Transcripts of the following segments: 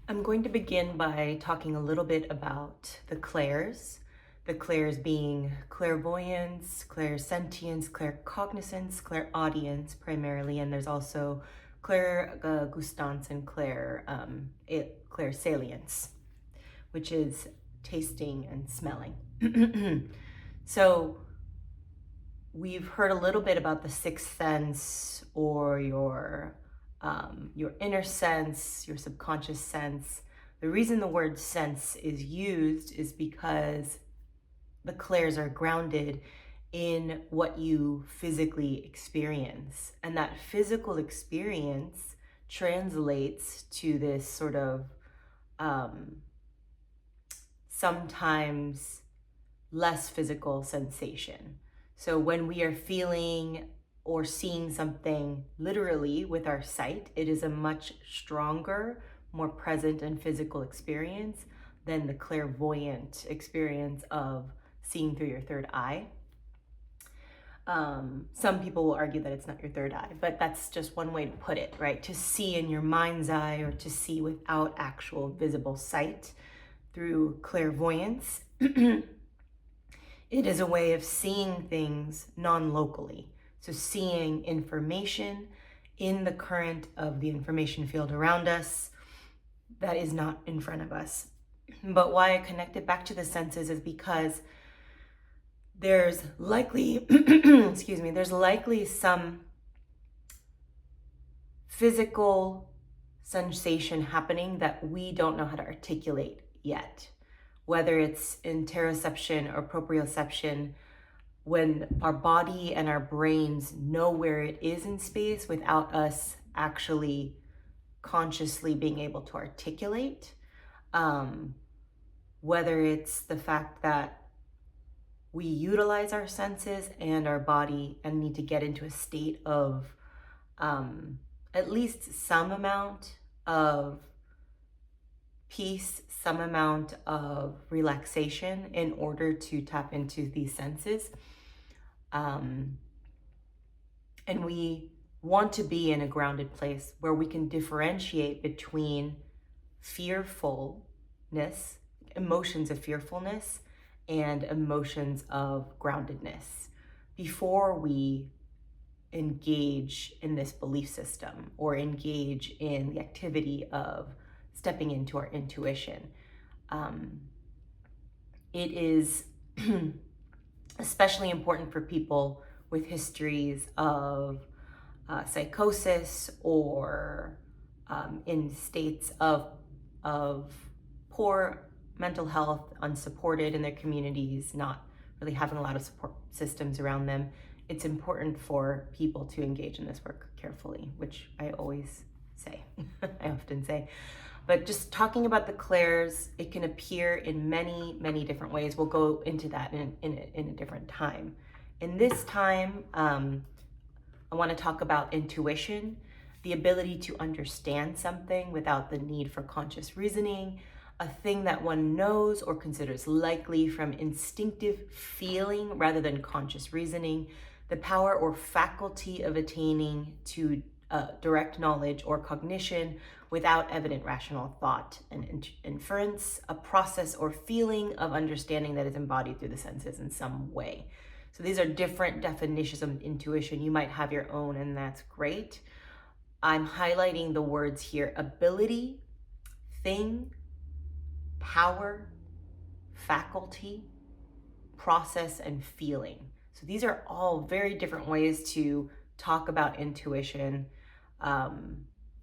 I'm going to begin by talking a little bit about the clairs. The clairs being clairvoyance, clairsentience, claircognizance, clairaudience primarily, and there's also clairgustance and clairsalience, which is tasting and smelling. So we've heard a little bit about the sixth sense or your inner sense, your subconscious sense. The reason the word sense is used is because the clairs are grounded in what you physically experience. And that physical experience translates to this sort of sometimes less physical sensation. So when we are feeling or seeing something literally with our sight, it is a much stronger, more present and physical experience than the clairvoyant experience of seeing through your third eye. Some people will argue that it's not your third eye, but that's just one way to put it, right? To see in your mind's eye or to see without actual visible sight through clairvoyance. It is a way of seeing things non-locally. So seeing information in the current of the information field around us that is not in front of us. But why I connect it back to the senses is because there's likely, there's likely some physical sensation happening that we don't know how to articulate yet. Whether it's interoception or proprioception, when our body and our brains know where it is in space without us actually consciously being able to articulate. Whether it's the fact that we utilize our senses and our body and need to get into a state of at least some amount of peace, some amount of relaxation in order to tap into these senses. And we want to be in a grounded place where we can differentiate between fearfulness, emotions of fearfulness, and emotions of groundedness before we engage in this belief system or engage in the activity of stepping into our intuition. It is especially important for people with histories of psychosis or in states of poor mental health, unsupported in their communities, not really having a lot of support systems around them. It's important for people to engage in this work carefully, which I always say, I often say. But just talking about the clairs, it can appear in many, many different ways. We'll go into that in a different time. In this time, I want to talk about intuition, the ability to understand something without the need for conscious reasoning, a thing that one knows or considers likely from instinctive feeling rather than conscious reasoning, the power or faculty of attaining to direct knowledge or cognition without evident rational thought and inference, a process or feeling of understanding that is embodied through the senses in some way. So these are different definitions of intuition. You might have your own, and that's great. I'm highlighting the words here: ability, thing, power, faculty, process, and feeling. So these are all very different ways to talk about intuition.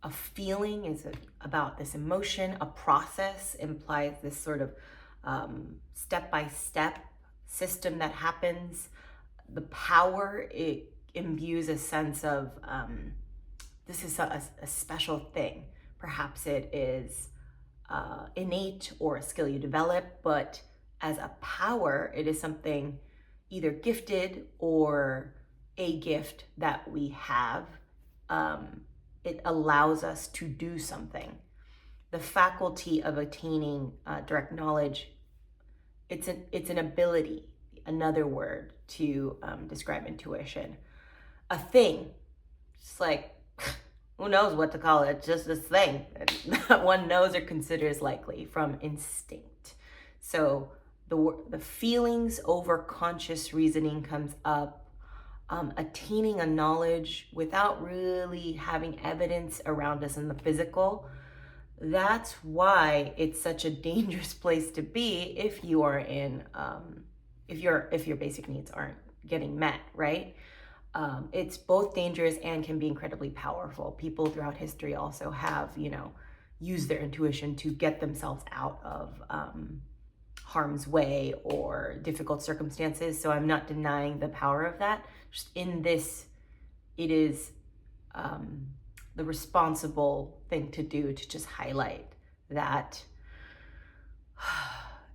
A feeling is about this emotion. A process implies this sort of step-by-step system that happens. The power, it imbues a sense of this is a special thing. Perhaps it is innate or a skill you develop, but as a power, it is something either gifted or a gift that we have. It allows us to do something. The faculty of attaining direct knowledge, it's an ability, another word to describe intuition. A thing, it's like who knows what to call it, it's just this thing that one knows or considers likely from instinct. So the feelings over conscious reasoning comes up. Attaining a knowledge without really having evidence around us in the physical. That's why it's such a dangerous place to be if you are in if your basic needs aren't getting met, right? It's both dangerous and can be incredibly powerful. People throughout history also have, used their intuition to get themselves out of harm's way or difficult circumstances. So I'm not denying the power of that. Just in this, it is the responsible thing to do to just highlight that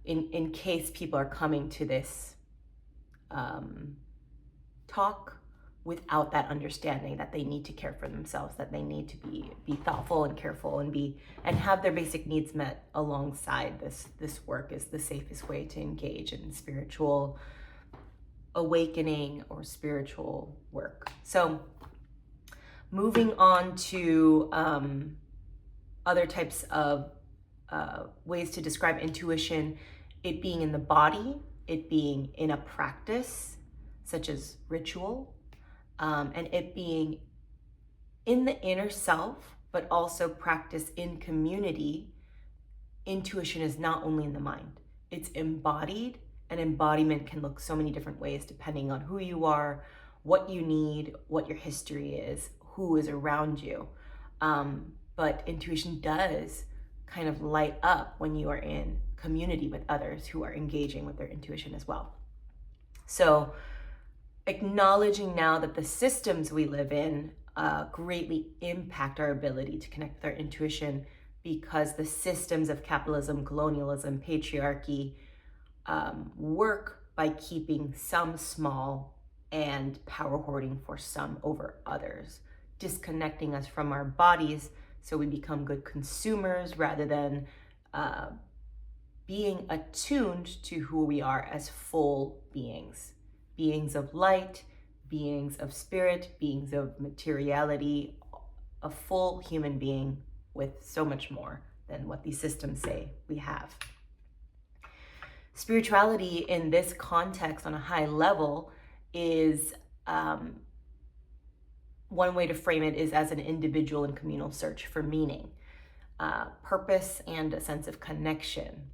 in case people are coming to this talk without that understanding that they need to care for themselves, that they need to be thoughtful and careful and have their basic needs met alongside this work is the safest way to engage in spiritual awakening or spiritual work. So moving on to other types of ways to describe intuition, it being in the body, it being in a practice such as ritual, and it being in the inner self, but also practice in community. Intuition is not only in the mind, it's embodied, and embodiment can look so many different ways depending on who you are, what you need, what your history is, who is around you. But intuition does kind of light up when you are in community with others who are engaging with their intuition as well. So acknowledging now that the systems we live in greatly impact our ability to connect with our intuition, because the systems of capitalism, colonialism, patriarchy work by keeping some small and power hoarding for some over others, disconnecting us from our bodies so we become good consumers rather than being attuned to who we are as full beings. Beings of light, beings of spirit, beings of materiality, a full human being with so much more than what these systems say we have. Spirituality in this context on a high level is, one way to frame it is as an individual and communal search for meaning, purpose, and a sense of connection.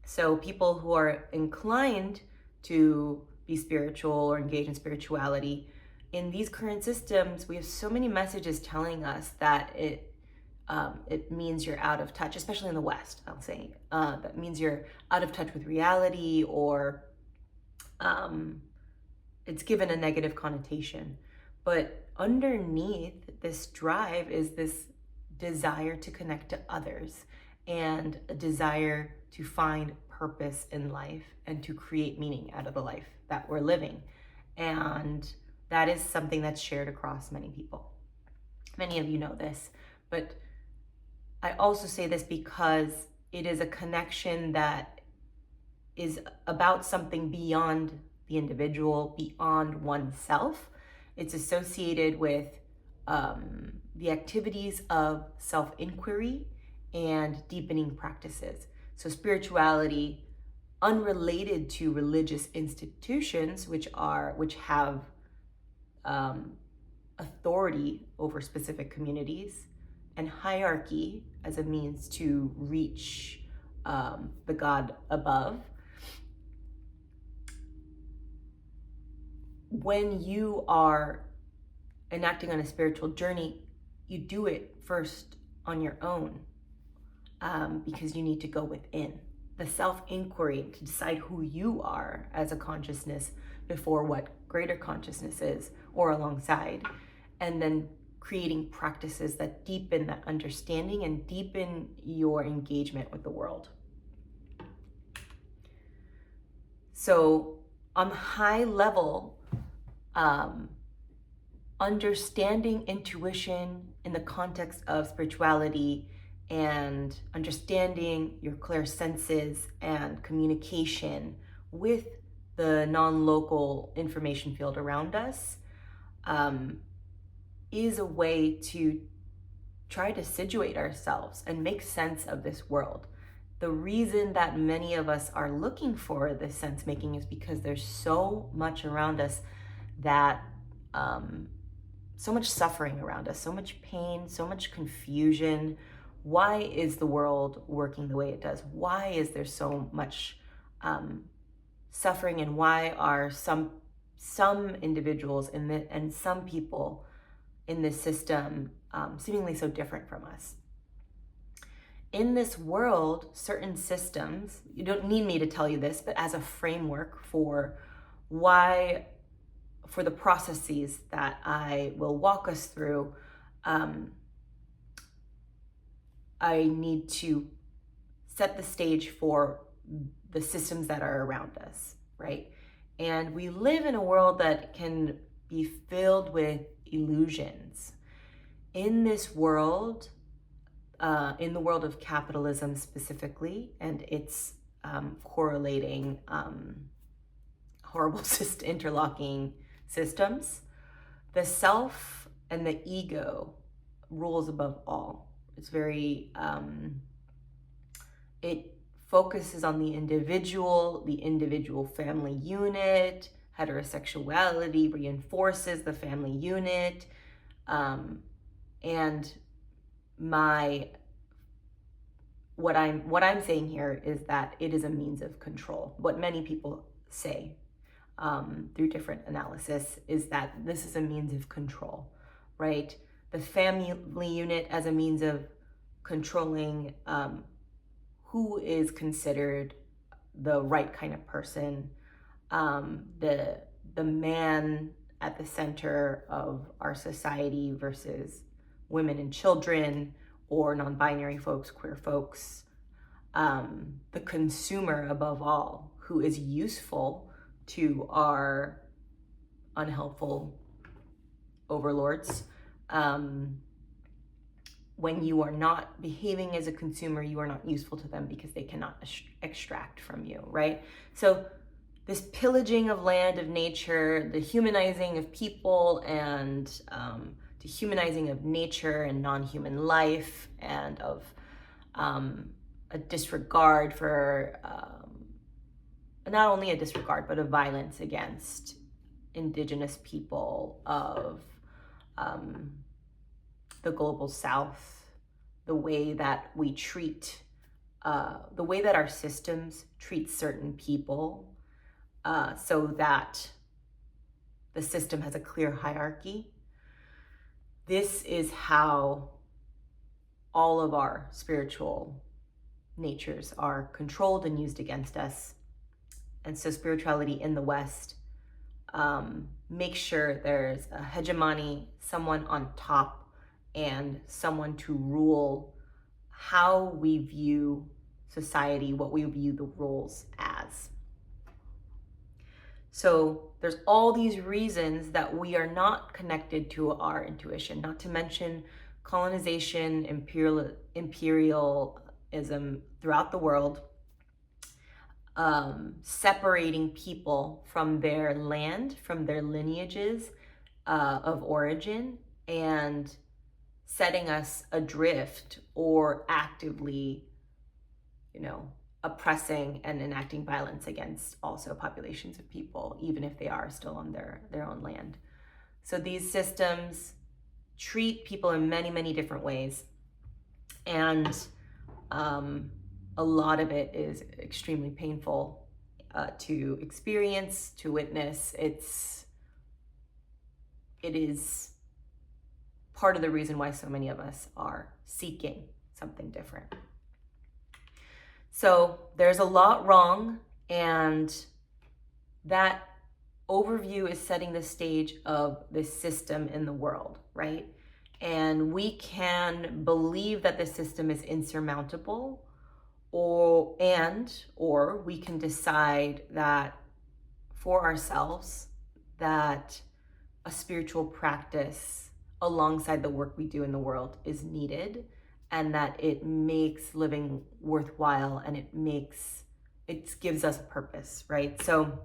So people who are inclined to be spiritual or engage in spirituality, in these current systems, we have so many messages telling us that it means you're out of touch, especially in the West, I'll say. That means you're out of touch with reality, or it's given a negative connotation. But underneath this drive is this desire to connect to others and a desire to find purpose in life and to create meaning out of the life that we're living. And that is something that's shared across many people. Many of you know this, but I also say this because it is a connection that is about something beyond the individual, beyond oneself. It's associated with the activities of self-inquiry and deepening practices. So spirituality, unrelated to religious institutions, which have authority over specific communities, and hierarchy as a means to reach the God above. When you are enacting on a spiritual journey, you do it first on your own, because you need to go within. The self-inquiry to decide who you are as a consciousness before what greater consciousness is, or alongside, and then creating practices that deepen that understanding and deepen your engagement with the world. So on the high level, understanding intuition in the context of spirituality and understanding your clear senses and communication with the non-local information field around us is a way to try to situate ourselves and make sense of this world. The reason that many of us are looking for this sense making is because there's so much around us that, so much suffering around us, so much pain, so much confusion. Why is the world working the way it does? Why is there so much suffering, and why are some individuals and some people in this system seemingly so different from us? In this world, certain systems, you don't need me to tell you this, but as a framework for the processes that I will walk us through, I need to set the stage for the systems that are around us, right? And we live in a world that can be filled with illusions. In this world, in the world of capitalism specifically, and its correlating horrible interlocking systems, the self and the ego rules above all. It's very, it focuses on the individual family unit. Heterosexuality reinforces the family unit. And what I'm saying here is that it is a means of control. What many people say through different analysis is that this is a means of control, right? The family unit as a means of controlling who is considered the right kind of person, the man at the center of our society versus women and children, or non-binary folks, queer folks, the consumer above all, who is useful to our unhelpful overlords. When you are not behaving as a consumer, you are not useful to them because they cannot extract from you, right? So this pillaging of land, of nature, the humanizing of people, and dehumanizing of nature and non-human life, and of a disregard for, not only a disregard, but a violence against indigenous people of the global south, the way that we treat, the way that our systems treat certain people, so that the system has a clear hierarchy. This is how all of our spiritual natures are controlled and used against us. And so spirituality in the West makes sure there's a hegemony, someone on top, and someone to rule how we view society, what we view the roles as. So there's all these reasons that we are not connected to our intuition, not to mention colonization, imperialism throughout the world, separating people from their land, from their lineages of origin, and setting us adrift, or actively, oppressing and enacting violence against also populations of people, even if they are still on their own land. So these systems treat people in many, many different ways. And a lot of it is extremely painful to experience, to witness. It is part of the reason why so many of us are seeking something different. So there's a lot wrong, and that overview is setting the stage of this system in the world, right? And we can believe that the system is insurmountable, or we can decide that for ourselves that a spiritual practice alongside the work we do in the world is needed, and that it makes living worthwhile, and it gives us a purpose, right? So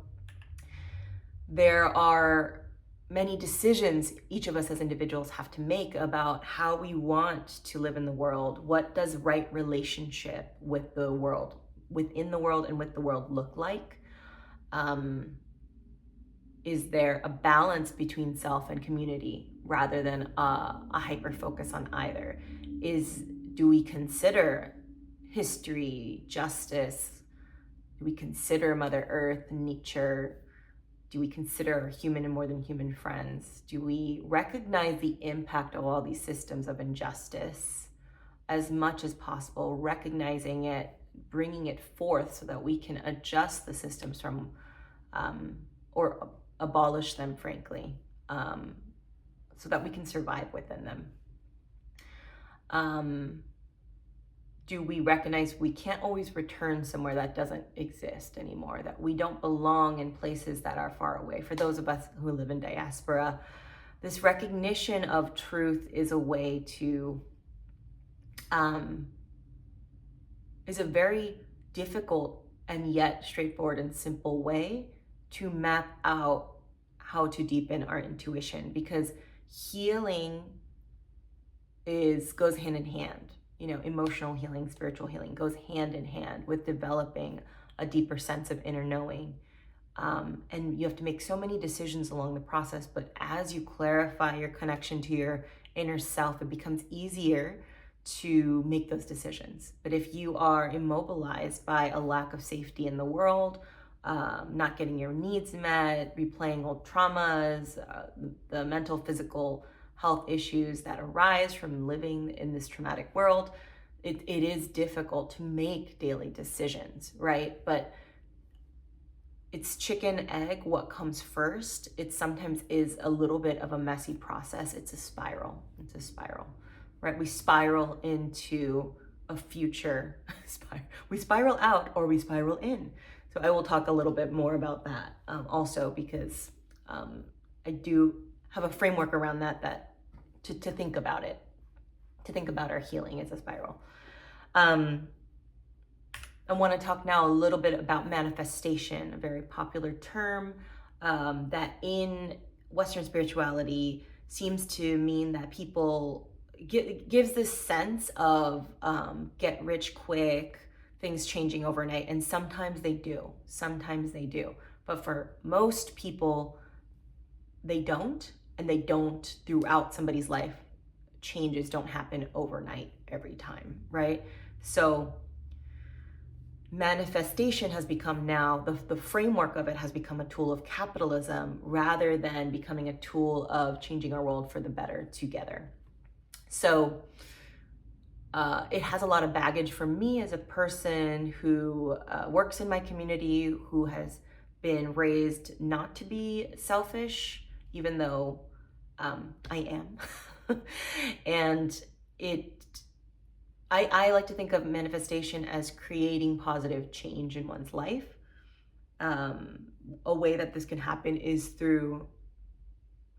there are many decisions each of us as individuals have to make about how we want to live in the world. What does right relationship with the world, within the world and with the world look like? Is there a balance between self and community rather than a hyper focus on either? Do we consider history, justice? Do we consider Mother Earth, nature? Do we consider human and more than human friends? Do we recognize the impact of all these systems of injustice as much as possible, recognizing it, bringing it forth so that we can adjust the systems from, or abolish them, frankly, so that we can survive within them? Do we recognize we can't always return somewhere that doesn't exist anymore, that we don't belong in places that are far away? For those of us who live in diaspora, this recognition of truth is a way to, is a very difficult and yet straightforward and simple way to map out how to deepen our intuition, because healing goes hand in hand. Emotional healing, spiritual healing goes hand in hand with developing a deeper sense of inner knowing. And you have to make so many decisions along the process, but as you clarify your connection to your inner self, it becomes easier to make those decisions. But if you are immobilized by a lack of safety in the world, not getting your needs met, replaying old traumas, the mental, physical health issues that arise from living in this traumatic world, it is difficult to make daily decisions, right? But it's chicken, egg, what comes first. It sometimes is a little bit of a messy process. It's a spiral, right? We spiral into a future, we spiral out or we spiral in. So I will talk a little bit more about that also, because I do have a framework around that to think about it, to think about our healing as a spiral. I want to talk now a little bit about manifestation, a very popular term that in Western spirituality seems to mean that people gives this sense of get rich quick, things changing overnight, and sometimes they do. But for most people, they don't, and they don't throughout somebody's life. Changes don't happen overnight every time, right? So manifestation has become now, the framework of it has become a tool of capitalism rather than becoming a tool of changing our world for the better together. So it has a lot of baggage for me as a person who works in my community, who has been raised not to be selfish, even though I am. And I like to think of manifestation as creating positive change in one's life. A way that this can happen is through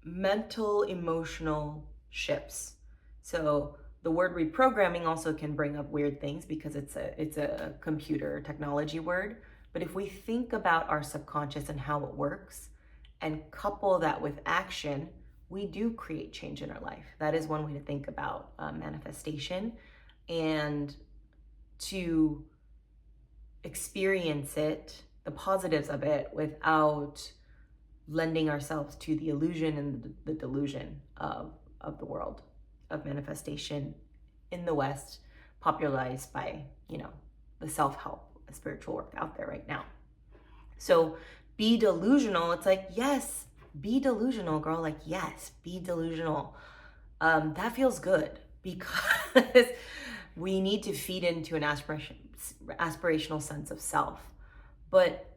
mental, emotional shifts. So the word reprogramming also can bring up weird things because it's a computer technology word. But if we think about our subconscious and how it works and couple that with action, we do create change in our life. That is one way to think about manifestation, and to experience it, the positives of it, without lending ourselves to the illusion and the delusion of the world of manifestation in the West, popularized by, the self-help, spiritual work out there right now. So be delusional. It's like, yes, be delusional, girl. Like, yes, be delusional. That feels good because we need to feed into an aspirational sense of self. But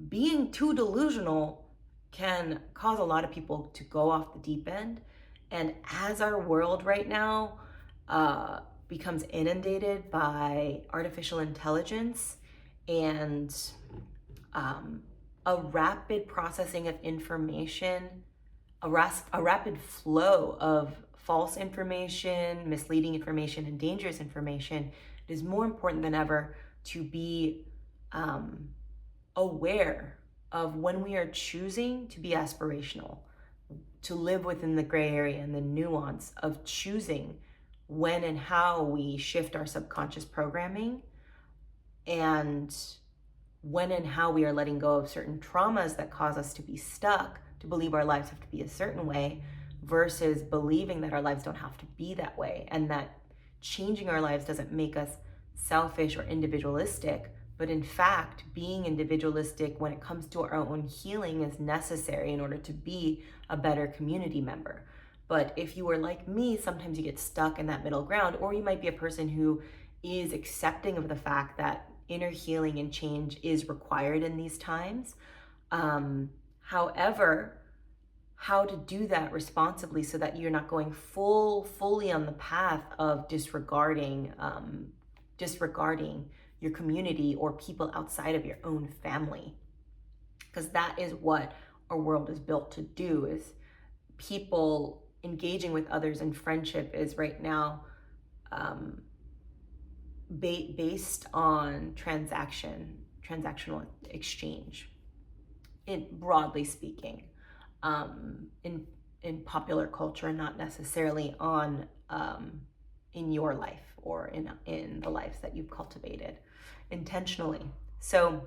being too delusional can cause a lot of people to go off the deep end. And as our world right now becomes inundated by artificial intelligence and a rapid processing of information, a rapid flow of false information, misleading information, and dangerous information, it is more important than ever to be aware of when we are choosing to be aspirational, to live within the gray area and the nuance of choosing when and how we shift our subconscious programming, and when and how we are letting go of certain traumas that cause us to be stuck, to believe our lives have to be a certain way, versus believing that our lives don't have to be that way, and that changing our lives doesn't make us selfish or individualistic, but in fact, being individualistic when it comes to our own healing is necessary in order to be a better community member. But if you are like me, sometimes you get stuck in that middle ground, or you might be a person who is accepting of the fact that inner healing and change is required in these times. However, how to do that responsibly so that you're not going fully on the path of disregarding your community or people outside of your own family, because that is what our world is built to do. Is people engaging with others in friendship is right now based on transactional exchange, broadly speaking, in popular culture, not necessarily on in your life or in the lives that you've cultivated intentionally. So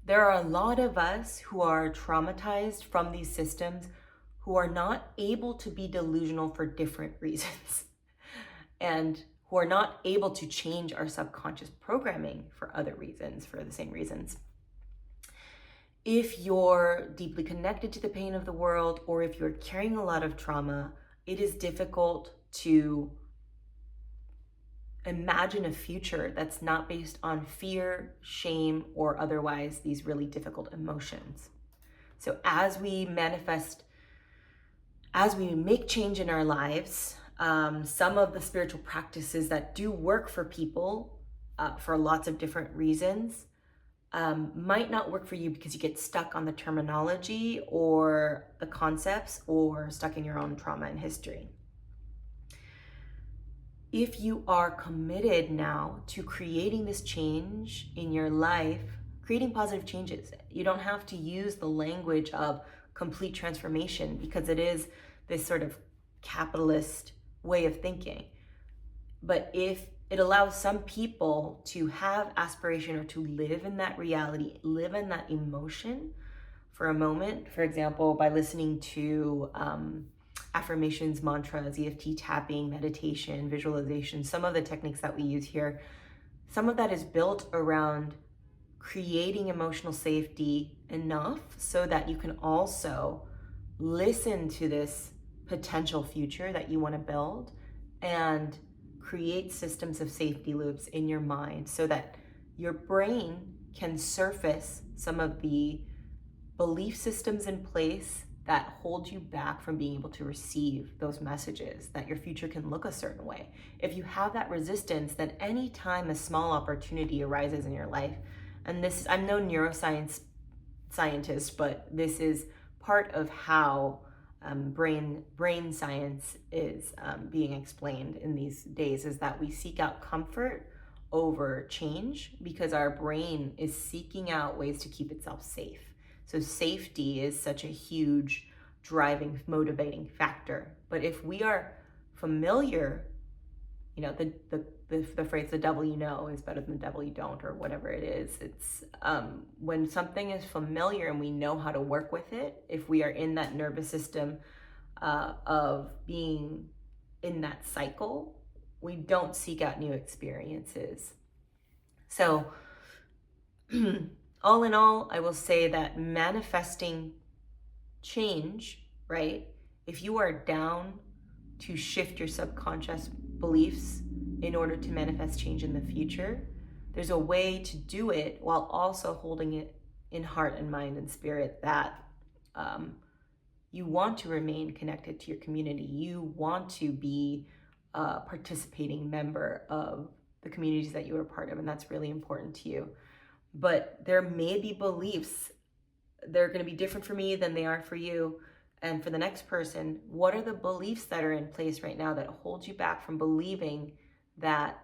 there are a lot of us who are traumatized from these systems who are not able to be delusional for different reasons, and who are not able to change our subconscious programming for other reasons, for the same reasons. If you're deeply connected to the pain of the world, or if you're carrying a lot of trauma, it is difficult to imagine a future that's not based on fear, shame, or otherwise these really difficult emotions. So as we make change in our lives, some of the spiritual practices that do work for people for lots of different reasons might not work for you because you get stuck on the terminology or the concepts, or stuck in your own trauma and history. If you are committed now to creating this change in your life, creating positive changes, you don't have to use the language of complete transformation, because it is this sort of capitalist way of thinking. But if it allows some people to have aspiration or to live in that reality, live in that emotion for a moment, for example, by listening to affirmations, mantras, EFT tapping, meditation, visualization, some of the techniques that we use here, some of that is built around creating emotional safety enough so that you can also listen to this potential future that you want to build and create systems of safety loops in your mind so that your brain can surface some of the belief systems in place that hold you back from being able to receive those messages that your future can look a certain way. If you have that resistance, then anytime a small opportunity arises in your life, and this, I'm no neuroscience scientist, but this is part of how brain science is being explained in these days, is that we seek out comfort over change because our brain is seeking out ways to keep itself safe. So safety is such a huge driving, motivating factor. But if we are familiar, you know, the phrase, the devil you know is better than the devil you don't, or whatever it is. It's when something is familiar and we know how to work with it, if we are in that nervous system of being in that cycle, we don't seek out new experiences. So all in all, I will say that manifesting change, right? If you are down to shift your subconscious beliefs in order to manifest change in the future, there's a way to do it while also holding it in heart and mind and spirit that you want to remain connected to your community. You want to be a participating member of the communities that you are part of, and that's really important to you. But there may be beliefs, they're going to be different for me than they are for you and for the next person. What are the beliefs that are in place right now that hold you back from believing that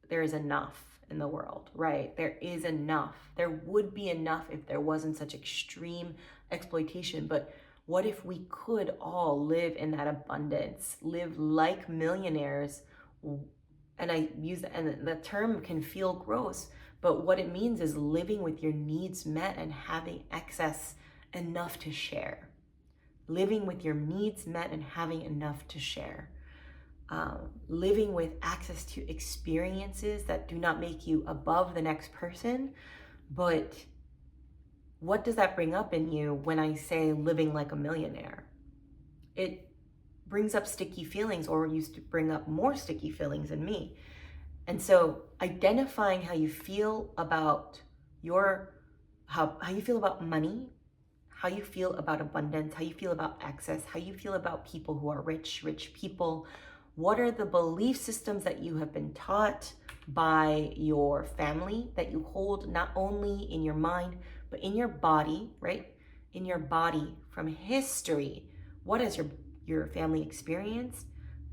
there is enough in the world, right? There is enough. There would be enough if there wasn't such extreme exploitation. But What if we could all live in that abundance, live like millionaires? And I use that, and the term can feel gross, but what it means is living with your needs met and having excess enough to share. Living with your needs met and having enough to share. Living with access to experiences that do not make you above the next person, but what does that bring up in you when I say living like a millionaire? It brings up sticky feelings, or used to bring up more sticky feelings in me. And so identifying how you feel about how you feel about money, how you feel about abundance, how you feel about access, how you feel about people who are rich people. What are the belief systems that you have been taught by your family that you hold not only in your mind, but in your body, right? In your body from history. What has your family experienced?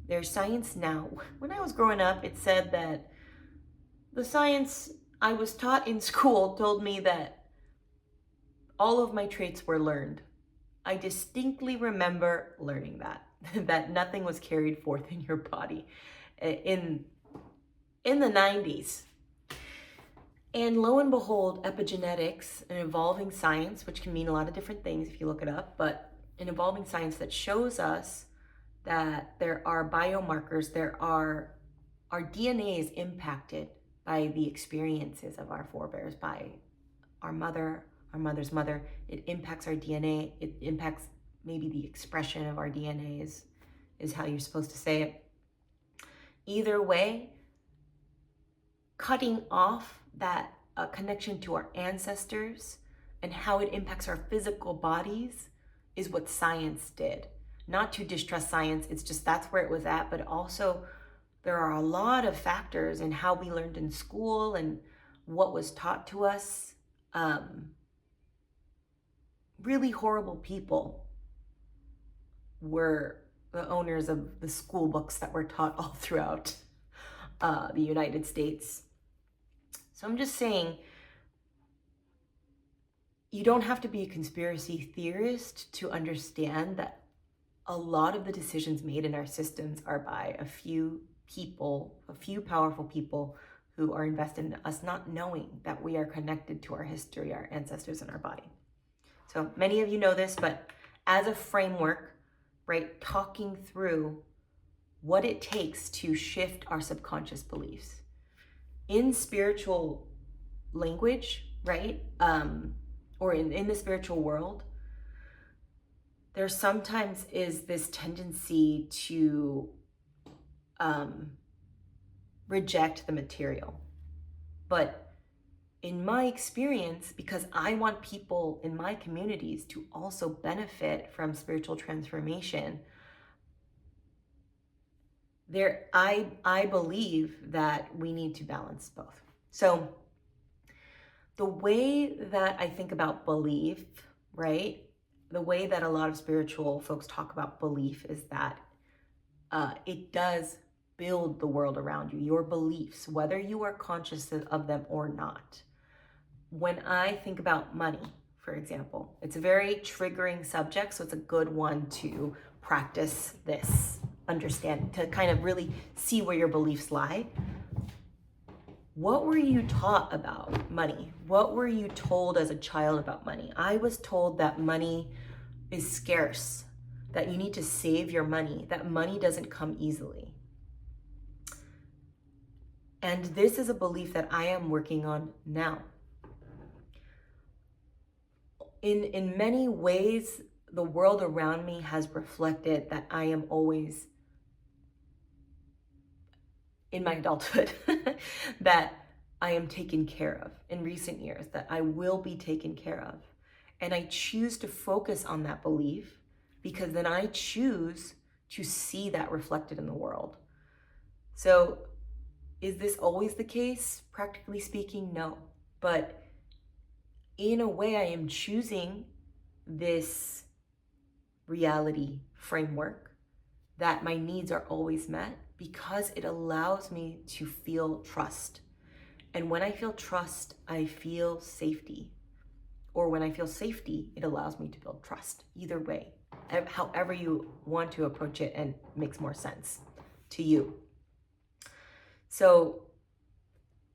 There's science now. When I was growing up, it said that the science I was taught in school told me that all of my traits were learned. I distinctly remember learning that, that nothing was carried forth in your body in the 90s. And lo and behold, epigenetics, an evolving science, which can mean a lot of different things if you look it up, but an evolving science that shows us that there are biomarkers, our DNA is impacted by the experiences of our forebears, by our mother's mother. It impacts our DNA. It impacts maybe the expression of our DNA is how you're supposed to say it. Either way, cutting off that connection to our ancestors and how it impacts our physical bodies is what science did. Not to distrust science, it's just that's where it was at, but also there are a lot of factors in how we learned in school and what was taught to us. Really horrible people were the owners of the school books that were taught all throughout the United States. So I'm just saying, you don't have to be a conspiracy theorist to understand that a lot of the decisions made in our systems are by a few people, a few powerful people who are invested in us not knowing that we are connected to our history, our ancestors, and our body. So many of you know this, but as a framework, right, talking through what it takes to shift our subconscious beliefs. In spiritual language, right, or in the spiritual world, there sometimes is this tendency to reject the material. But in my experience, because I want people in my communities to also benefit from spiritual transformation, I believe that we need to balance both. So the way that I think about belief, right, the way that a lot of spiritual folks talk about belief is that it does build the world around you, your beliefs, whether you are conscious of them or not. When I think about money, for example, it's a very triggering subject, so it's a good one to practice this, understand, to kind of really see where your beliefs lie. What were you taught about money? What were you told as a child about money? I was told that money is scarce, that you need to save your money, that money doesn't come easily. And this is a belief that I am working on now. In many ways, the world around me has reflected that I am always, in my adulthood, that I am taken care of in recent years, that I will be taken care of. And I choose to focus on that belief because then I choose to see that reflected in the world. So is this always the case? Practically speaking, no. But in a way, I am choosing this reality framework that my needs are always met because it allows me to feel trust. And when I feel trust, I feel safety. Or when I feel safety, it allows me to build trust. Either way, however you want to approach it and makes more sense to you. So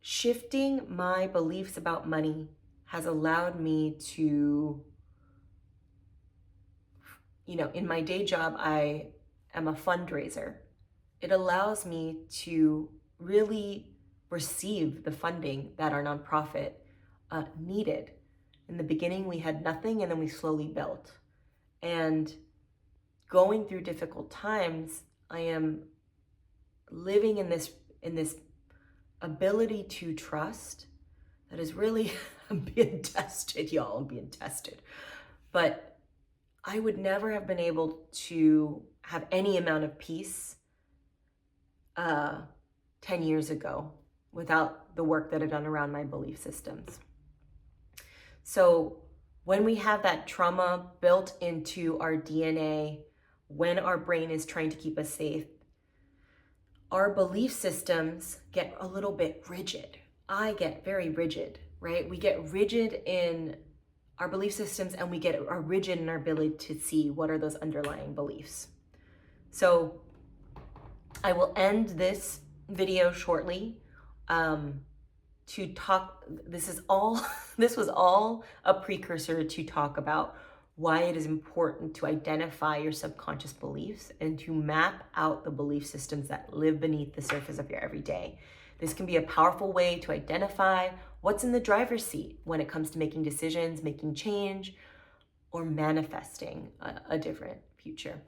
shifting my beliefs about money has allowed me to, in my day job, I am a fundraiser. It allows me to really receive the funding that our nonprofit needed. In the beginning, we had nothing, and then we slowly built. And going through difficult times, I am living in this ability to trust that is really being tested, y'all. I'm being tested. But I would never have been able to have any amount of peace 10 years ago without the work that I've done around my belief systems. So when we have that trauma built into our DNA, when our brain is trying to keep us safe, our belief systems get a little bit rigid. I get very rigid, right? We get rigid in our belief systems, and we get rigid in our ability to see what are those underlying beliefs. So I will end this video shortly to talk. This was all a precursor to talk about why it is important to identify your subconscious beliefs and to map out the belief systems that live beneath the surface of your everyday. This can be a powerful way to identify what's in the driver's seat when it comes to making decisions, making change, or manifesting a different future.